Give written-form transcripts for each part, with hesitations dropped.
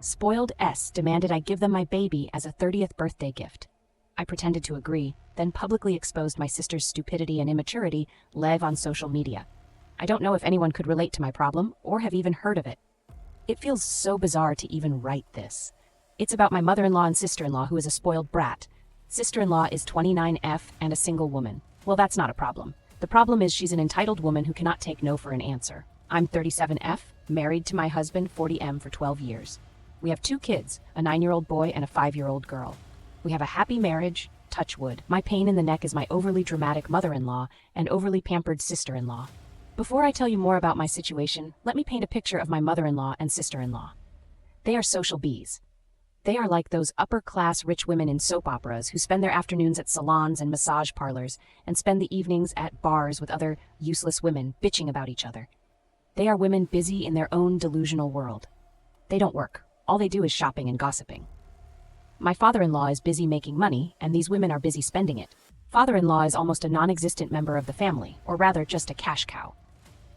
Spoiled S demanded I give them my baby as a 30th birthday gift. I pretended to agree, then publicly exposed my sister's stupidity and immaturity live on social media. I don't know if anyone could relate to my problem or have even heard of it. It feels so bizarre to even write this. It's about my mother-in-law and sister-in-law who is a spoiled brat. Sister-in-law is 29F and a single woman. Well, that's not a problem. The problem is she's an entitled woman who cannot take no for an answer. I'm 37F, married to my husband 40M for 12 years. We have 2 kids, a 9-year-old boy and a 5-year-old girl. We have a happy marriage, touch wood. My pain in the neck is my overly dramatic mother-in-law and overly pampered sister-in-law. Before I tell you more about my situation, let me paint a picture of my mother-in-law and sister-in-law. They are social bees. They are like those upper-class rich women in soap operas who spend their afternoons at salons and massage parlors and spend the evenings at bars with other useless women bitching about each other. They are women busy in their own delusional world. They don't work. All they do is shopping and gossiping. My father-in-law is busy making money, and these women are busy spending it. Father-in-law is almost a non-existent member of the family, or rather just a cash cow.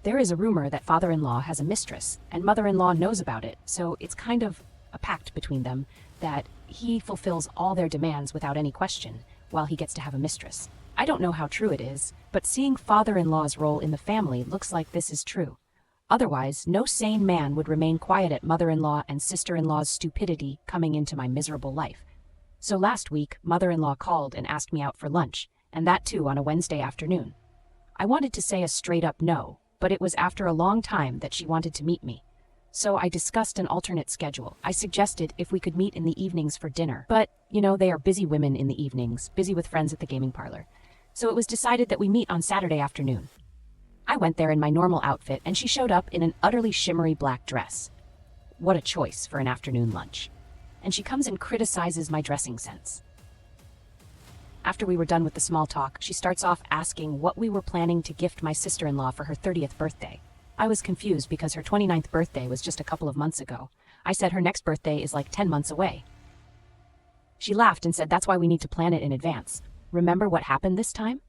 There is a rumor that father-in-law has a mistress, and mother-in-law knows about it, so it's kind of a pact between them that he fulfills all their demands without any question, while he gets to have a mistress. I don't know how true it is, but seeing father-in-law's role in the family looks like this is true. Otherwise, no sane man would remain quiet at mother-in-law and sister-in-law's stupidity coming into my miserable life. So last week, mother-in-law called and asked me out for lunch, and that too on a Wednesday afternoon. I wanted to say a straight-up no, but it was after a long time that she wanted to meet me. So I discussed an alternate schedule. I suggested if we could meet in the evenings for dinner. But, they are busy women in the evenings, busy with friends at the gaming parlor. So it was decided that we meet on Saturday afternoon. I went there in my normal outfit, and she showed up in an utterly shimmery black dress. What a choice for an afternoon lunch. And she comes and criticizes my dressing sense. After we were done with the small talk, she starts off asking what we were planning to gift my sister-in-law for her 30th birthday. I was confused because her 29th birthday was just a couple of months ago. I said her next birthday is like 10 months away. She laughed and said that's why we need to plan it in advance. Remember what happened this time?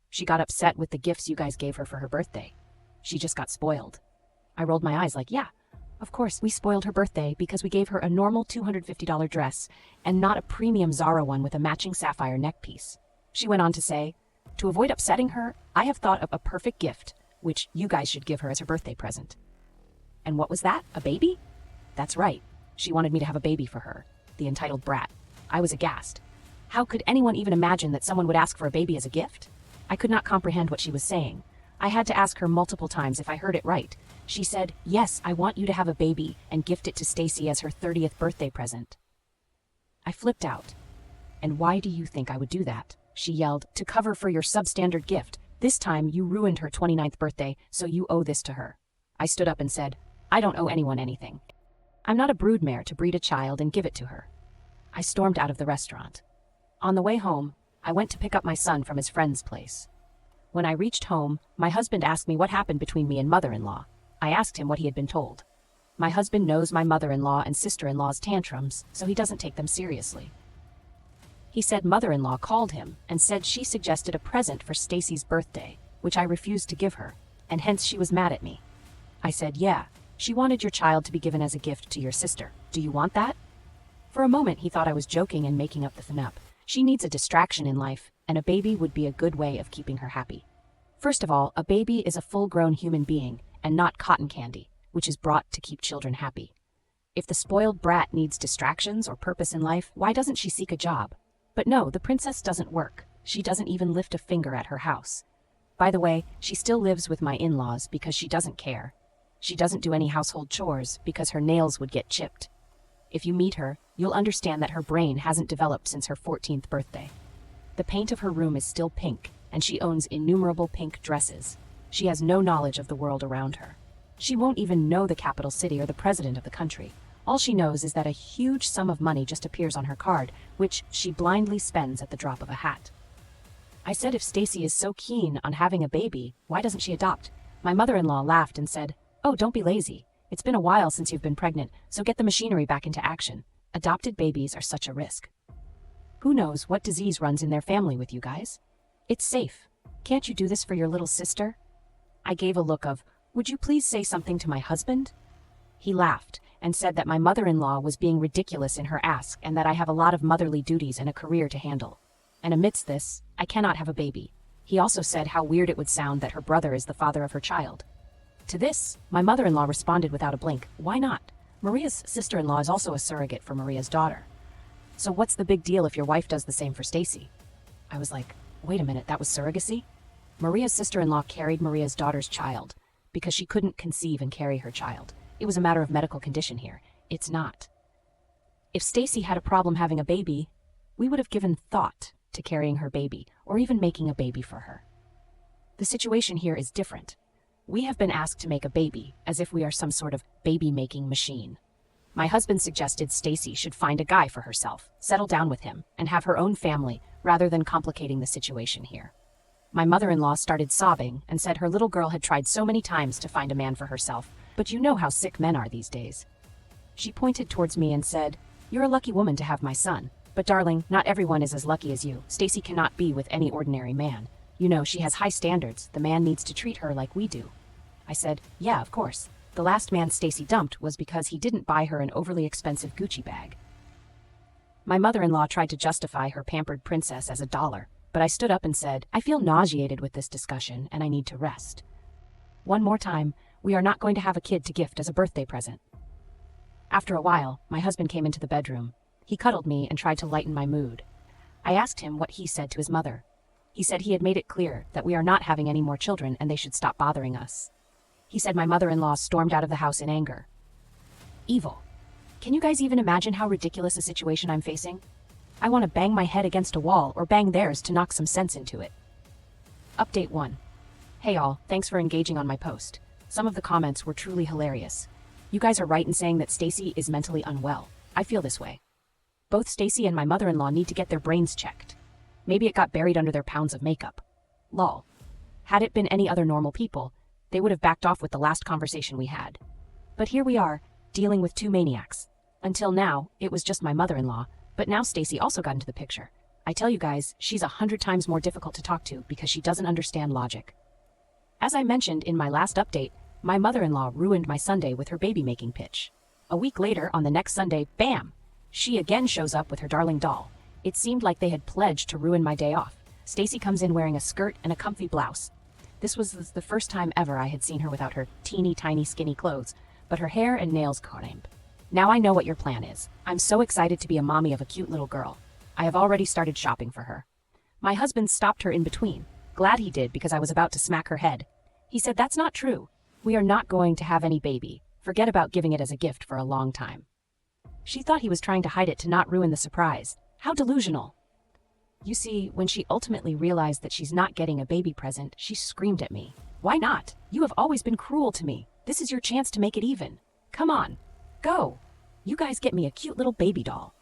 She got upset with the gifts you guys gave her for her birthday. She just got spoiled. I rolled my eyes like, yeah, of course we spoiled her birthday because we gave her a normal $250 dress and not a premium Zara one with a matching sapphire neck piece. She went on to say, to avoid upsetting her, I have thought of a perfect gift, which you guys should give her as her birthday present. And what was that? A baby? That's right. She wanted me to have a baby for her, the entitled brat. I was aghast. How could anyone even imagine that someone would ask for a baby as a gift? I could not comprehend what she was saying. I had to ask her multiple times if I heard it right. She said, yes, I want you to have a baby and gift it to Stacy as her 30th birthday present. I flipped out. And why do you think I would do that? She yelled, to cover for your substandard gift. This time you ruined her 29th birthday, so you owe this to her. I stood up and said, I don't owe anyone anything. I'm not a broodmare to breed a child and give it to her. I stormed out of the restaurant. On the way home, I went to pick up my son from his friend's place. When I reached home, my husband asked me what happened between me and mother-in-law. I asked him what he had been told. My husband knows my mother-in-law and sister-in-law's tantrums, so he doesn't take them seriously. He said mother-in-law called him and said she suggested a present for Stacy's birthday, which I refused to give her, and hence she was mad at me. I said, yeah, she wanted your child to be given as a gift to your sister. Do you want that? For a moment he thought I was joking and making up the fun-up. She needs a distraction in life, and a baby would be a good way of keeping her happy. First of all, a baby is a full-grown human being, and not cotton candy, which is brought to keep children happy. If the spoiled brat needs distractions or purpose in life, why doesn't she seek a job? But no, the princess doesn't work. She doesn't even lift a finger at her house. By the way, she still lives with my in-laws because she doesn't care. She doesn't do any household chores because her nails would get chipped. If you meet her, you'll understand that her brain hasn't developed since her 14th birthday. The paint of her room is still pink, and she owns innumerable pink dresses. She has no knowledge of the world around her. She won't even know the capital city or the president of the country. All she knows is that a huge sum of money just appears on her card, which she blindly spends at the drop of a hat. I said if Stacy is so keen on having a baby, why doesn't she adopt? My mother-in-law laughed and said, oh, don't be lazy. It's been a while since you've been pregnant, so get the machinery back into action. Adopted babies are such a risk. Who knows what disease runs in their family with you guys? It's safe. Can't you do this for your little sister? I gave a look of, would you please say something to my husband? He laughed and said that my mother-in-law was being ridiculous in her ask and that I have a lot of motherly duties and a career to handle. And amidst this, I cannot have a baby. He also said how weird it would sound that her brother is the father of her child. To this, my mother-in-law responded without a blink, "Why not? Maria's sister-in-law is also a surrogate for Maria's daughter. So what's the big deal if your wife does the same for Stacy?" I was like, wait a minute, that was surrogacy? Maria's sister-in-law carried Maria's daughter's child because she couldn't conceive and carry her child. It was a matter of medical condition here. It's not. If Stacy had a problem having a baby, we would have given thought to carrying her baby or even making a baby for her. The situation here is different. We have been asked to make a baby as if we are some sort of baby-making machine. My husband suggested Stacy should find a guy for herself, settle down with him, and have her own family rather than complicating the situation here. My mother-in-law started sobbing and said her little girl had tried so many times to find a man for herself, but you know how sick men are these days. She pointed towards me and said, "You're a lucky woman to have my son. But darling, not everyone is as lucky as you. Stacy cannot be with any ordinary man. You know, she has high standards. The man needs to treat her like we do." I said, "Yeah, of course. The last man Stacy dumped was because he didn't buy her an overly expensive Gucci bag." My mother-in-law tried to justify her pampered princess as a dollar, but I stood up and said, "I feel nauseated with this discussion and I need to rest. One more time, we are not going to have a kid to gift as a birthday present." After a while, my husband came into the bedroom. He cuddled me and tried to lighten my mood. I asked him what he said to his mother. He said he had made it clear that we are not having any more children and they should stop bothering us. He said my mother-in-law stormed out of the house in anger. Evil. Can you guys even imagine how ridiculous a situation I'm facing? I want to bang my head against a wall or bang theirs to knock some sense into it. Update 1. Hey all, thanks for engaging on my post. Some of the comments were truly hilarious. You guys are right in saying that Stacy is mentally unwell. I feel this way. Both Stacy and my mother-in-law need to get their brains checked. Maybe it got buried under their pounds of makeup. Lol. Had it been any other normal people, they would have backed off with the last conversation we had. But here we are, dealing with two maniacs. Until now, it was just my mother-in-law, but now Stacy also got into the picture. I tell you guys, she's 100 times more difficult to talk to because she doesn't understand logic. As I mentioned in my last update, my mother-in-law ruined my Sunday with her baby-making pitch. A week later, on the next Sunday, bam! She again shows up with her darling doll. It seemed like they had pledged to ruin my day off. Stacy comes in wearing a skirt and a comfy blouse. This was the first time ever I had seen her without her teeny tiny skinny clothes, but her hair and nails crimp. Now I know what your plan is. I'm so excited to be a mommy of a cute little girl. I have already started shopping for her. My husband stopped her in between. Glad he did because I was about to smack her head. He said, "That's not true. We are not going to have any baby. Forget about giving it as a gift for a long time." She thought he was trying to hide it to not ruin the surprise. How delusional. You see, when she ultimately realized that she's not getting a baby present, she screamed at me. "Why not? You have always been cruel to me. This is your chance to make it even. Come on. Go. You guys get me a cute little baby doll."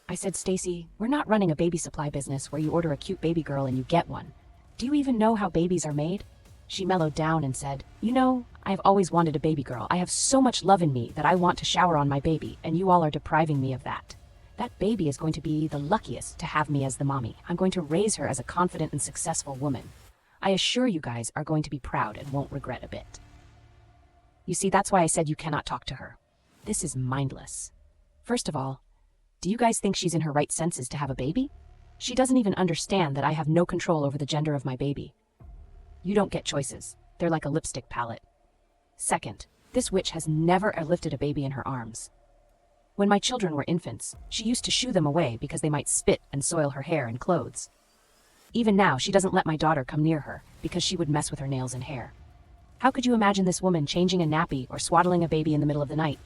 I said, "Stacy, we're not running a baby supply business where you order a cute baby girl and you get one. Do you even know how babies are made?" She mellowed down and said, "You know, I have always wanted a baby girl. I have so much love in me that I want to shower on my baby, and you all are depriving me of that. That baby is going to be the luckiest to have me as the mommy. I'm going to raise her as a confident and successful woman. I assure you guys are going to be proud and won't regret a bit." You see, that's why I said you cannot talk to her. This is mindless. First of all, do you guys think she's in her right senses to have a baby? She doesn't even understand that I have no control over the gender of my baby. You don't get choices. They're like a lipstick palette. Second, this witch has never lifted a baby in her arms. When my children were infants, she used to shoo them away because they might spit and soil her hair and clothes. Even now, she doesn't let my daughter come near her because she would mess with her nails and hair. How could you imagine this woman changing a nappy or swaddling a baby in the middle of the night?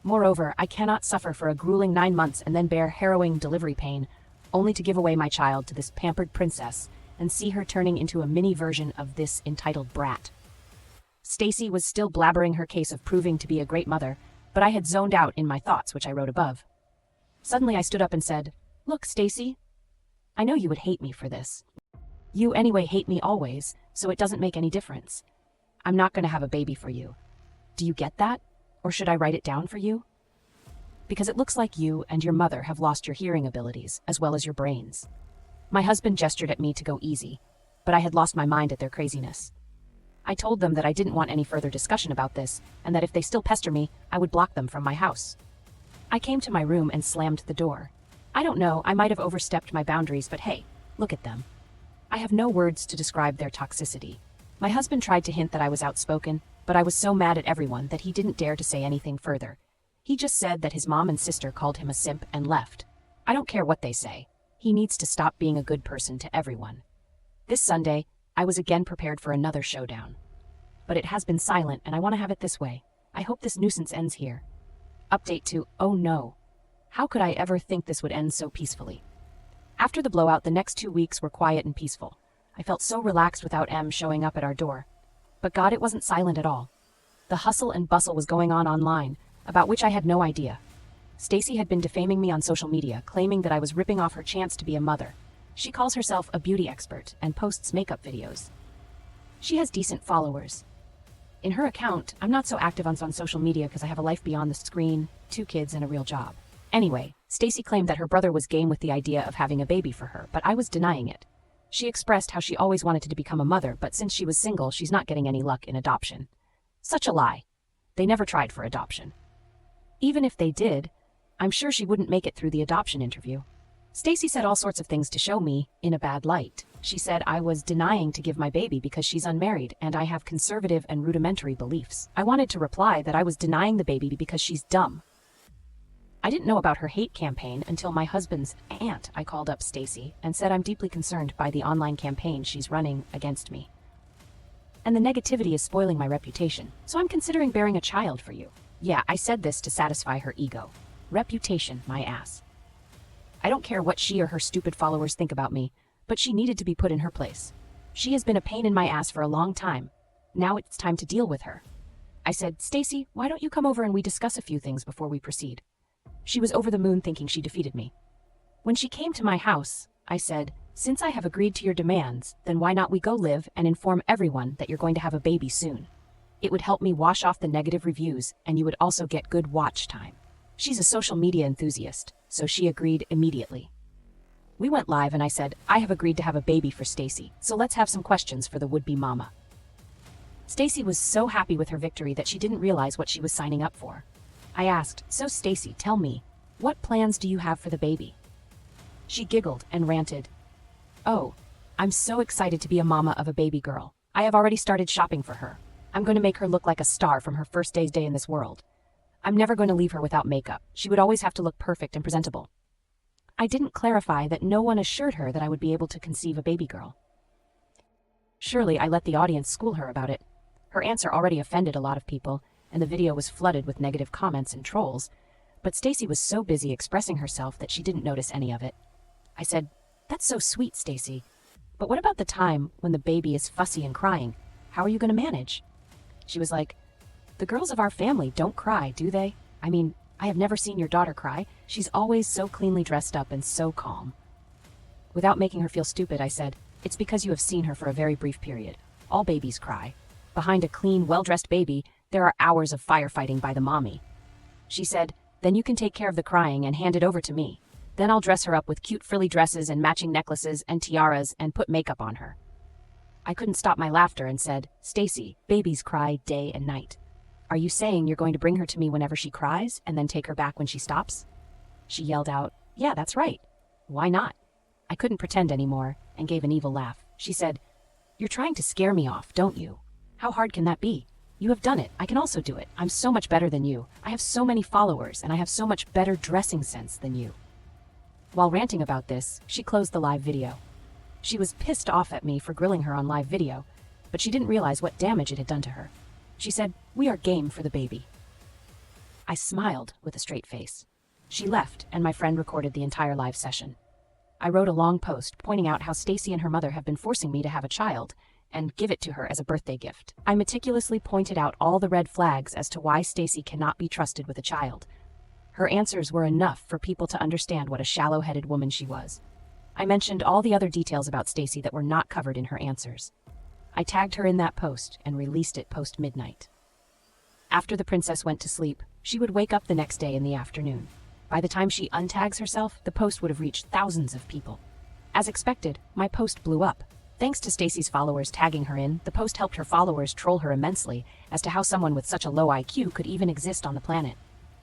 Moreover, I cannot suffer for a grueling 9 months and then bear harrowing delivery pain, only to give away my child to this pampered princess and see her turning into a mini version of this entitled brat. Stacy was still blabbering her case of proving to be a great mother, but I had zoned out in my thoughts, which I wrote above. Suddenly I stood up and said, "Look, Stacy, I know you would hate me for this. You anyway hate me always, so it doesn't make any difference. I'm not going to have a baby for you. Do you get that? Or should I write it down for you? Because it looks like you and your mother have lost your hearing abilities, as well as your brains." My husband gestured at me to go easy, but I had lost my mind at their craziness. I told them that I didn't want any further discussion about this, and that if they still pester me, I would block them from my house. I came to my room and slammed the door. I don't know, I might have overstepped my boundaries, but hey, look at them. I have no words to describe their toxicity. My husband tried to hint that I was outspoken, but I was so mad at everyone that he didn't dare to say anything further. He just said that his mom and sister called him a simp and left. I don't care what they say. He needs to stop being a good person to everyone. This Sunday, I was again prepared for another showdown. But it has been silent, and I want to have it this way. I hope this nuisance ends here. Update to, oh no. How could I ever think this would end so peacefully? After the blowout, the next 2 weeks were quiet and peaceful. I felt so relaxed without M showing up at our door. But God, it wasn't silent at all. The hustle and bustle was going on online, about which I had no idea. Stacy had been defaming me on social media, claiming that I was ripping off her chance to be a mother. She calls herself a beauty expert and posts makeup videos. She has decent followers. In her account, I'm not so active on social media because I have a life beyond the screen, 2 kids, and a real job. Anyway, Stacy claimed that her brother was game with the idea of having a baby for her, but I was denying it. She expressed how she always wanted to become a mother, but since she was single, she's not getting any luck in adoption. Such a lie. They never tried for adoption. Even if they did, I'm sure she wouldn't make it through the adoption interview. Stacy said all sorts of things to show me in a bad light. She said I was denying to give my baby because she's unmarried and I have conservative and rudimentary beliefs. I wanted to reply that I was denying the baby because she's dumb. I didn't know about her hate campaign until my husband's aunt. I called up Stacy and said I'm deeply concerned by the online campaign she's running against me. And the negativity is spoiling my reputation, so I'm considering bearing a child for you. Yeah, I said this to satisfy her ego. Reputation, my ass. I don't care what she or her stupid followers think about me, but she needed to be put in her place. She has been a pain in my ass for a long time. Now it's time to deal with her. I said, Stacy, why don't you come over and we discuss a few things before we proceed? She was over the moon thinking she defeated me. When she came to my house, I said, since I have agreed to your demands, then why not we go live and inform everyone that you're going to have a baby soon? It would help me wash off the negative reviews and you would also get good watch time. She's a social media enthusiast, so she agreed immediately. We went live and I said, I have agreed to have a baby for Stacy, so let's have some questions for the would-be mama. Stacy was so happy with her victory that she didn't realize what she was signing up for. I asked, so Stacy, tell me, what plans do you have for the baby? She giggled and ranted, oh, I'm so excited to be a mama of a baby girl. I have already started shopping for her. I'm going to make her look like a star from her first day in this world. I'm never going to leave her without makeup. She would always have to look perfect and presentable. I didn't clarify that no one assured her that I would be able to conceive a baby girl. Surely I let the audience school her about it. Her answer already offended a lot of people, and the video was flooded with negative comments and trolls, but Stacy was so busy expressing herself that she didn't notice any of it. I said, that's so sweet, Stacy. But what about the time when the baby is fussy and crying? How are you going to manage? She was like, the girls of our family don't cry, do they? I mean, I have never seen your daughter cry. She's always so cleanly dressed up and so calm. Without making her feel stupid, I said, it's because you have seen her for a very brief period. All babies cry. Behind a clean, well-dressed baby, there are hours of firefighting by the mommy. She said, then you can take care of the crying and hand it over to me. Then I'll dress her up with cute frilly dresses and matching necklaces and tiaras and put makeup on her. I couldn't stop my laughter and said, Stacy, babies cry day and night. Are you saying you're going to bring her to me whenever she cries and then take her back when she stops? She yelled out, yeah, that's right. Why not? I couldn't pretend anymore and gave an evil laugh. She said, you're trying to scare me off, don't you? How hard can that be? You have done it. I can also do it. I'm so much better than you. I have so many followers and I have so much better dressing sense than you. While ranting about this, she closed the live video. She was pissed off at me for grilling her on live video, but she didn't realize what damage it had done to her. She said, we are game for the baby. I smiled with a straight face. She left, and my friend recorded the entire live session. I wrote a long post pointing out how Stacy and her mother have been forcing me to have a child and give it to her as a birthday gift. I meticulously pointed out all the red flags as to why Stacy cannot be trusted with a child. Her answers were enough for people to understand what a shallow-headed woman she was. I mentioned all the other details about Stacy that were not covered in her answers. I tagged her in that post and released it post-midnight. After the princess went to sleep, she would wake up the next day in the afternoon. By the time she untags herself, the post would have reached thousands of people. As expected, my post blew up. Thanks to Stacy's followers tagging her in, the post helped her followers troll her immensely as to how someone with such a low IQ could even exist on the planet.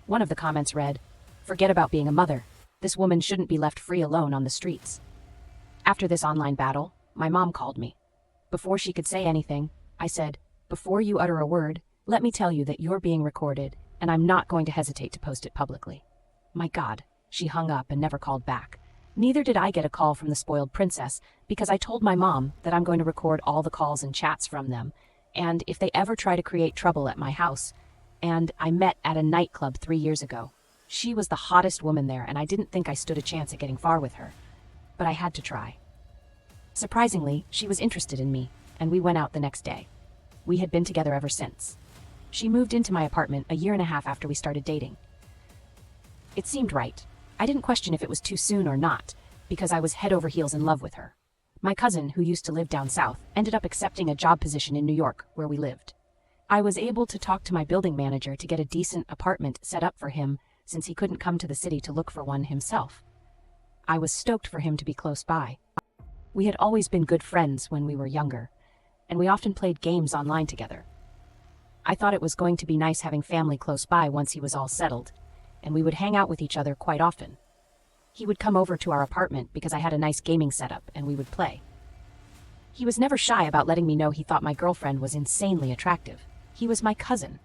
One of the comments read, "Forget about being a mother. This woman shouldn't be left free alone on the streets." After this online battle, my mom called me. Before she could say anything, I said, "Before you utter a word, let me tell you that you're being recorded, and I'm not going to hesitate to post it publicly." My God, she hung up and never called back. Neither did I get a call from the spoiled princess, because I told my mom that I'm going to record all the calls and chats from them, and if they ever try to create trouble at my house. And I met at a nightclub 3 years ago. She was the hottest woman there, and I didn't think I stood a chance at getting far with her. But I had to try. Surprisingly, she was interested in me, and we went out the next day. We had been together ever since. She moved into my apartment a year and a half after we started dating. It seemed right. I didn't question if it was too soon or not, because I was head over heels in love with her. My cousin, who used to live down south, ended up accepting a job position in New York, where we lived. I was able to talk to my building manager to get a decent apartment set up for him, since he couldn't come to the city to look for one himself. I was stoked for him to be close by. We had always been good friends when we were younger, and we often played games online together. I thought it was going to be nice having family close by once he was all settled, and we would hang out with each other quite often. He would come over to our apartment because I had a nice gaming setup and we would play. He was never shy about letting me know he thought my girlfriend was insanely attractive. He was my cousin,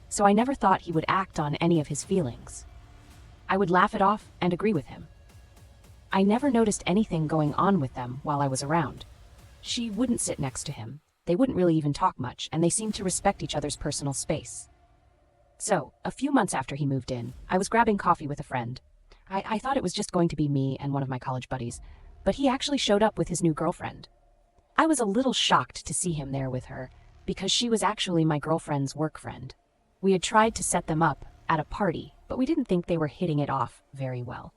so I never thought he would act on any of his feelings. I would laugh it off and agree with him. I never noticed anything going on with them while I was around. She wouldn't sit next to him. They wouldn't really even talk much, and they seemed to respect each other's personal space. So, a few months after he moved in, I was grabbing coffee with a friend. I thought it was just going to be me and one of my college buddies, but he actually showed up with his new girlfriend. I was a little shocked to see him there with her, because she was actually my girlfriend's work friend. We had tried to set them up at a party, but we didn't think they were hitting it off very well.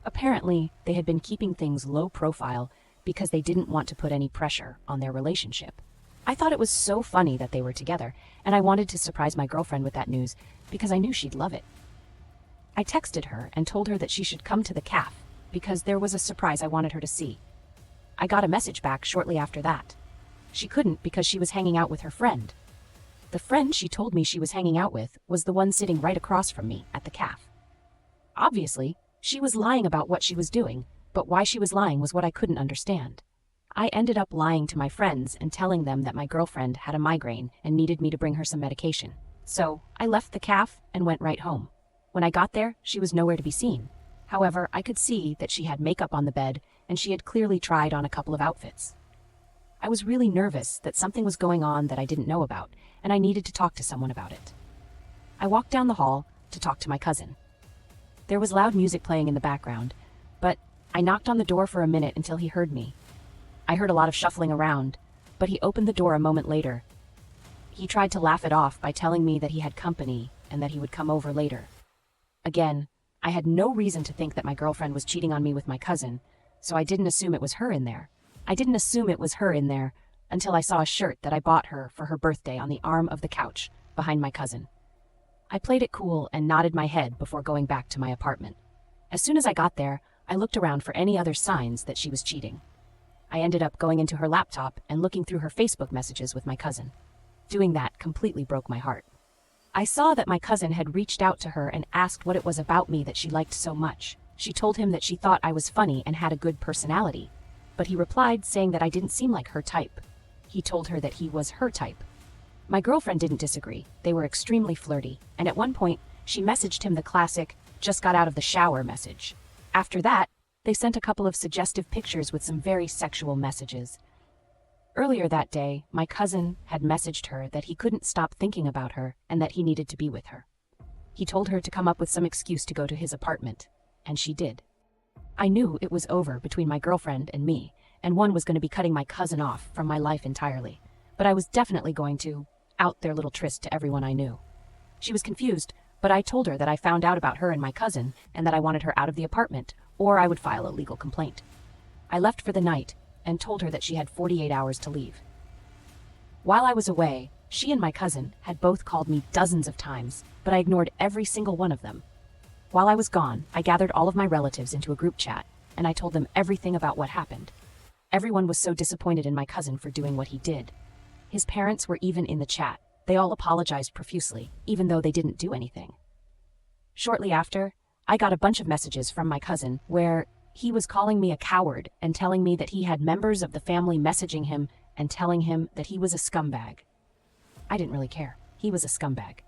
Apparently, they had been keeping things low profile because they didn't want to put any pressure on their relationship. I thought it was so funny that they were together, and I wanted to surprise my girlfriend with that news because I knew she'd love it. I texted her and told her that she should come to the cafe because there was a surprise I wanted her to see. I got a message back shortly after that. She couldn't because she was hanging out with her friend. The friend she told me she was hanging out with was the one sitting right across from me at the cafe. Obviously, she was lying about what she was doing, but why she was lying was what I couldn't understand. I ended up lying to my friends and telling them that my girlfriend had a migraine and needed me to bring her some medication. So I left the cafe and went right home. When I got there, she was nowhere to be seen. However, I could see that she had makeup on the bed and she had clearly tried on a couple of outfits. I was really nervous that something was going on that I didn't know about, and I needed to talk to someone about it. I walked down the hall to talk to my cousin. There was loud music playing in the background, but I knocked on the door for a minute until he heard me. I heard a lot of shuffling around, but he opened the door a moment later. He tried to laugh it off by telling me that he had company and that he would come over later. Again, I had no reason to think that my girlfriend was cheating on me with my cousin, so I didn't assume it was her in there. I didn't assume it was her in there until I saw a shirt that I bought her for her birthday on the arm of the couch behind my cousin. I played it cool and nodded my head before going back to my apartment. As soon as I got there, I looked around for any other signs that she was cheating. I ended up going into her laptop and looking through her Facebook messages with my cousin. Doing that completely broke my heart. I saw that my cousin had reached out to her and asked what it was about me that she liked so much. She told him that she thought I was funny and had a good personality, but he replied saying that I didn't seem like her type. He told her that he was her type. My girlfriend didn't disagree. They were extremely flirty, and at one point, she messaged him the classic, "just got out of the shower" message. After that, they sent a couple of suggestive pictures with some very sexual messages. Earlier that day, my cousin had messaged her that he couldn't stop thinking about her and that he needed to be with her. He told her to come up with some excuse to go to his apartment, and she did. I knew it was over between my girlfriend and me, and one was going to be cutting my cousin off from my life entirely, but I was definitely going to out their little tryst to everyone I knew. She was confused, but I told her that I found out about her and my cousin and that I wanted her out of the apartment, or I would file a legal complaint. I left for the night and told her that she had 48 hours to leave. While I was away, she and my cousin had both called me dozens of times, but I ignored every single one of them. While I was gone, I gathered all of my relatives into a group chat, and I told them everything about what happened. Everyone was so disappointed in my cousin for doing what he did. His parents were even in the chat. They all apologized profusely, even though they didn't do anything. Shortly after, I got a bunch of messages from my cousin where he was calling me a coward and telling me that he had members of the family messaging him and telling him that he was a scumbag. I didn't really care. He was a scumbag.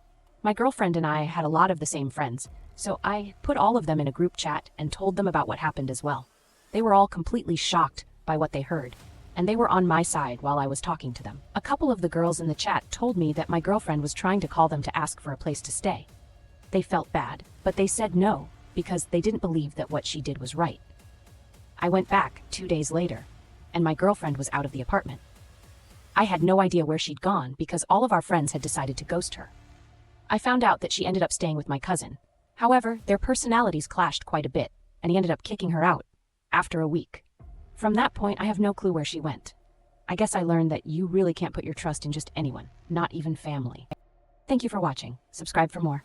My girlfriend and I had a lot of the same friends, so I put all of them in a group chat and told them about what happened as well. They were all completely shocked by what they heard, and they were on my side while I was talking to them. A couple of the girls in the chat told me that my girlfriend was trying to call them to ask for a place to stay. They felt bad, but they said no because they didn't believe that what she did was right. I went back 2 days later, and my girlfriend was out of the apartment. I had no idea where she'd gone because all of our friends had decided to ghost her. I found out that she ended up staying with my cousin. However, their personalities clashed quite a bit, and he ended up kicking her out after a week. From that point, I have no clue where she went. I guess I learned that you really can't put your trust in just anyone, not even family. Thank you for watching. Subscribe for more.